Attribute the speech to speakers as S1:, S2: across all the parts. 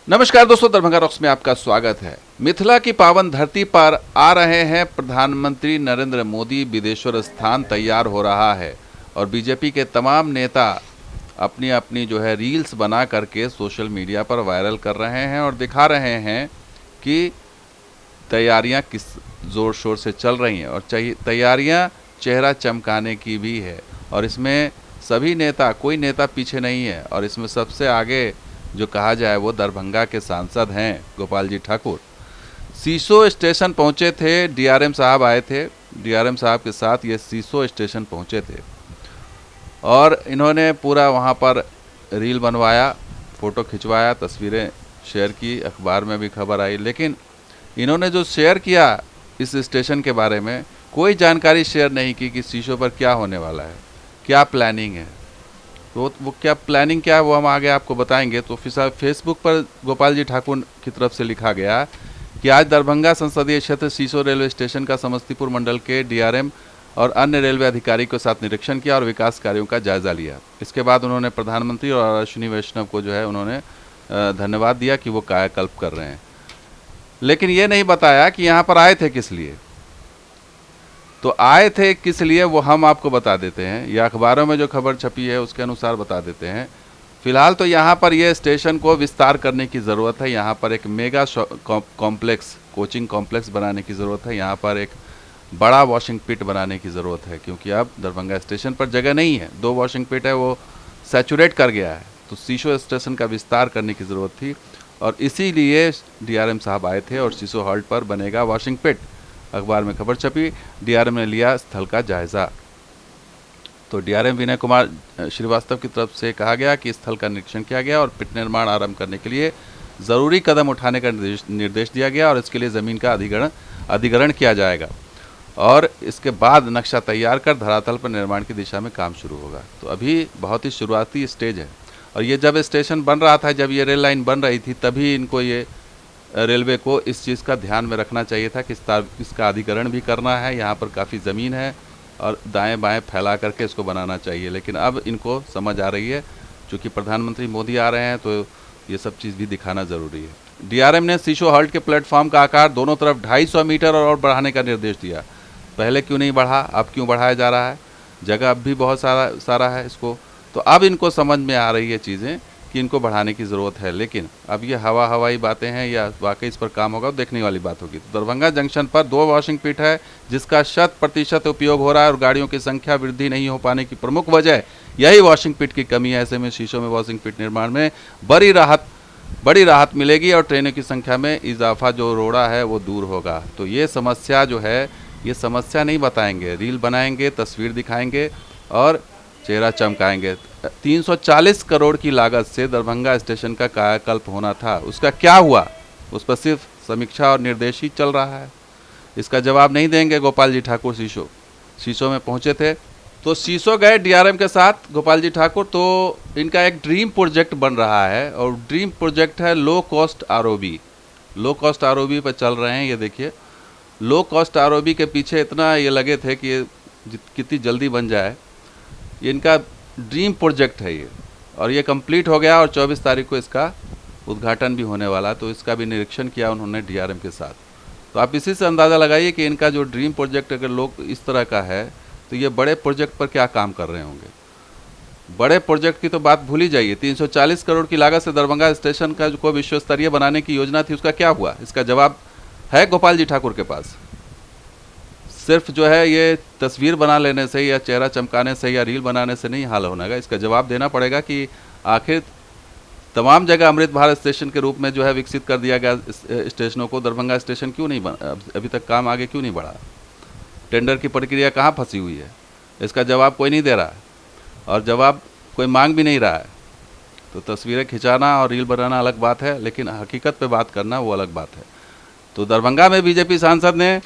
S1: नमस्कार दोस्तों, दरभंगा रॉक्स में आपका स्वागत है। मिथिला की पावन धरती पर आ रहे हैं प्रधानमंत्री नरेंद्र मोदी। बिदेश्वर स्थान तैयार हो रहा है और बीजेपी के तमाम नेता अपनी अपनी रील्स बना करके सोशल मीडिया पर वायरल कर रहे हैं और दिखा रहे हैं कि तैयारियां किस ज़ोर शोर से चल रही हैं और तैयारियां चेहरा चमकाने की भी है। और इसमें सभी नेता, कोई नेता पीछे नहीं है और इसमें सबसे आगे जो कहा जाए वो दरभंगा के सांसद हैं गोपाल जी ठाकुर। सीसो स्टेशन पहुंचे थे, डीआरएम साहब आए थे, डीआरएम साहब के साथ ये सीसो स्टेशन पहुंचे थे और इन्होंने पूरा वहां पर रील बनवाया, फ़ोटो खिंचवाया, तस्वीरें शेयर की, अखबार में भी खबर आई। लेकिन इन्होंने जो शेयर किया इस स्टेशन के बारे में कोई जानकारी शेयर नहीं की कि सीसो पर क्या होने वाला है, क्या प्लानिंग है। तो वो क्या प्लानिंग क्या है वो हम आगे आपको बताएंगे। तो फिर फेसबुक पर गोपाल जी ठाकुर की तरफ से लिखा गया कि आज दरभंगा संसदीय क्षेत्र सीसो रेलवे स्टेशन का समस्तीपुर मंडल के डीआरएम और अन्य रेलवे अधिकारी के साथ निरीक्षण किया और विकास कार्यों का जायजा लिया। इसके बाद उन्होंने प्रधानमंत्री और अश्विनी वैष्णव को उन्होंने धन्यवाद दिया कि वो कायाकल्प कर रहे हैं। लेकिन ये नहीं बताया कि यहाँ पर आए थे किस लिए। तो आए थे किस लिए वो हम आपको बता देते हैं, या अखबारों में जो खबर छपी है उसके अनुसार बता देते हैं। फिलहाल तो यहाँ पर ये स्टेशन को विस्तार करने की ज़रूरत है। यहाँ पर एक मेगा कॉम्प्लेक्स, कोचिंग कॉम्प्लेक्स बनाने की ज़रूरत है। यहाँ पर एक बड़ा वॉशिंग पिट बनाने की ज़रूरत है, क्योंकि अब दरभंगा स्टेशन पर जगह नहीं है। 2 वॉशिंग पिट है, वो सैचुरेट कर गया है। तो सीसो स्टेशन का विस्तार करने की ज़रूरत थी और इसीलिए डीआरएम साहब आए थे और सीसो हॉल्ट पर बनेगा वॉशिंग पिट। अखबार में खबर छपी, डीआरएम ने लिया स्थल का जायजा। तो डीआरएम विनय कुमार श्रीवास्तव की तरफ से कहा गया कि स्थल का निरीक्षण किया गया और पिट निर्माण आरंभ करने के लिए ज़रूरी कदम उठाने का निर्देश दिया गया और इसके लिए ज़मीन का अधिग्रहण किया जाएगा और इसके बाद नक्शा तैयार कर धरातल पर निर्माण की दिशा में काम शुरू होगा। तो अभी बहुत ही शुरुआती स्टेज है और ये जब स्टेशन बन रहा था, जब ये रेल लाइन बन रही थी, तभी इनको ये रेलवे को इस चीज़ का ध्यान में रखना चाहिए था कि इसका अधिग्रहण भी करना है। यहाँ पर काफ़ी ज़मीन है और दाएं बाएं फैला करके इसको बनाना चाहिए। लेकिन अब इनको समझ आ रही है, चूँकि प्रधानमंत्री मोदी आ रहे हैं तो ये सब चीज़ भी दिखाना ज़रूरी है। डीआरएम ने सीसो हॉल्ट के प्लेटफॉर्म का आकार दोनों तरफ 250 मीटर और बढ़ाने का निर्देश दिया। पहले क्यों नहीं बढ़ा, अब क्यों बढ़ाया जा रहा है? जगह अब भी बहुत सारा है इसको। तो अब इनको समझ में आ रही है चीज़ें कि इनको बढ़ाने की ज़रूरत है। लेकिन अब ये हवाई बातें हैं या वाकई इस पर काम होगा, देखने वाली बात होगी। तो दरभंगा जंक्शन पर 2 वॉशिंग पिट है जिसका 100% उपयोग हो रहा है और गाड़ियों की संख्या वृद्धि नहीं हो पाने की प्रमुख वजह यही वॉशिंग पिट की कमी है। ऐसे में शीशों में वॉशिंग पिट निर्माण में बड़ी राहत मिलेगी और ट्रेनों की संख्या में इजाफा जो रोड़ा है वो दूर होगा। तो ये समस्या ये समस्या नहीं बताएंगे, रील बनाएंगे, तस्वीर दिखाएंगे और चेहरा चमकाएंगे। 340 करोड़ की लागत से दरभंगा स्टेशन का कायाकल्प होना था, उसका क्या हुआ? उस पर सिर्फ समीक्षा और निर्देश ही चल रहा है। इसका जवाब नहीं देंगे गोपाल जी ठाकुर। सीसो में पहुंचे थे तो सीसो गए डीआरएम के साथ गोपाल जी ठाकुर। तो इनका एक ड्रीम प्रोजेक्ट बन रहा है और ड्रीम प्रोजेक्ट है low cost ROB. Low cost ROB पर चल रहे हैं। ये देखिए, लो कॉस्ट आरओबी के पीछे इतना ये लगे थे कि ये कितनी जल्दी बन जाए। ये इनका ड्रीम प्रोजेक्ट है ये, और ये कंप्लीट हो गया और 24 तारीख को इसका उद्घाटन भी होने वाला। तो इसका भी निरीक्षण किया उन्होंने डीआरएम के साथ। तो आप इसी से अंदाज़ा लगाइए कि इनका जो ड्रीम प्रोजेक्ट अगर लोग इस तरह का है तो ये बड़े प्रोजेक्ट पर क्या काम कर रहे होंगे। बड़े प्रोजेक्ट की तो बात भूल ही जाइए। 340 करोड़ की लागत से दरभंगा स्टेशन का जो विश्व स्तरीय बनाने की योजना थी उसका क्या हुआ? इसका जवाब है गोपाल जी ठाकुर के पास। सिर्फ ये तस्वीर बना लेने से या चेहरा चमकाने से या रील बनाने से नहीं हाल होगा। इसका जवाब देना पड़ेगा कि आखिर तमाम जगह अमृत भारत स्टेशन के रूप में विकसित कर दिया गया स्टेशनों को, दरभंगा स्टेशन क्यों नहीं बना? अभी तक काम आगे क्यों नहीं बढ़ा? टेंडर की प्रक्रिया कहाँ फंसी हुई है? इसका जवाब कोई नहीं दे रहा है और जवाब कोई मांग भी नहीं रहा है। तो तस्वीरें खिंचाना और रील बनाना अलग बात है, लेकिन हकीकत पे बात करना वो अलग बात है। तो दरभंगा में बीजेपी सांसद ने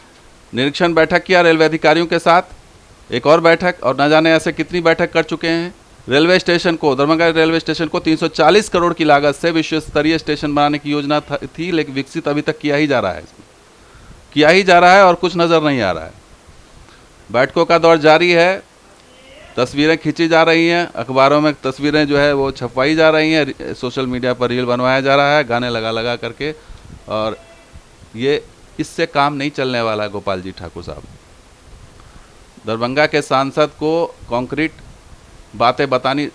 S1: निरीक्षण बैठक किया रेलवे अधिकारियों के साथ, एक और बैठक, और न जाने ऐसे कितनी बैठक कर चुके हैं। रेलवे स्टेशन को, दरभंगा रेलवे स्टेशन को 340 करोड़ की लागत से विश्व स्तरीय स्टेशन बनाने की योजना थी, लेकिन विकसित अभी तक किया ही जा रहा है और कुछ नज़र नहीं आ रहा है। बैठकों का दौर जारी है तस्वीरें खींची जा रही हैं, अखबारों में तस्वीरें जो है वो छपवाई जा रही हैं, सोशल मीडिया पर रील बनवाया जा रहा है गाने लगा लगा करके, और ये इससे काम नहीं चलने वाला है। गोपाल जी ठाकुर साहब, दरभंगा के सांसद को कॉन्क्रीट बातें बतानी,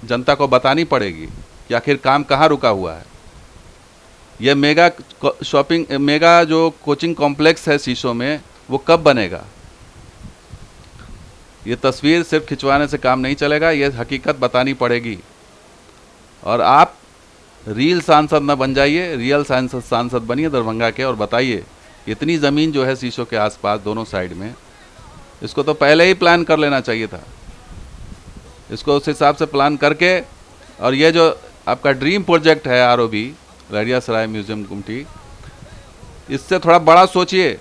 S1: जनता को बतानी पड़ेगी कि आखिर काम कहाँ रुका हुआ है। यह मेगा शॉपिंग, मेगा जो कोचिंग कॉम्प्लेक्स है शीशों में, वो कब बनेगा। ये तस्वीर सिर्फ खिंचवाने से काम नहीं चलेगा, ये हकीकत बतानी पड़ेगी। और आप रील सांसद न बन जाइए, रियल सांसद बनिए दरभंगा के, और बताइए इतनी ज़मीन जो है शीशों के आसपास दोनों साइड में, इसको तो पहले ही प्लान कर लेना चाहिए था। इसको उस हिसाब से प्लान करके, और ये जो आपका ड्रीम प्रोजेक्ट है ROB लहरियासराय म्यूजियम गुमटी, इससे थोड़ा बड़ा सोचिए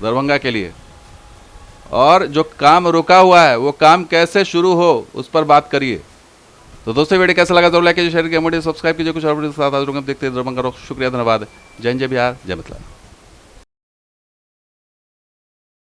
S1: दरभंगा के लिए, और जो काम रुका हुआ है वो काम कैसे शुरू हो उस पर बात करिए। तो दोस्तों वीडियो कैसा लगा जरूर लाइक कीजिए, शेयर कीजिए, सब्सक्राइब कीजिए। कुछ और वीडियो के साथ हाजिर होंगे। देखते हैं दरभंगा। शुक्रिया, धन्यवाद। जय हिंद, जय बिहार, जय मिथिला।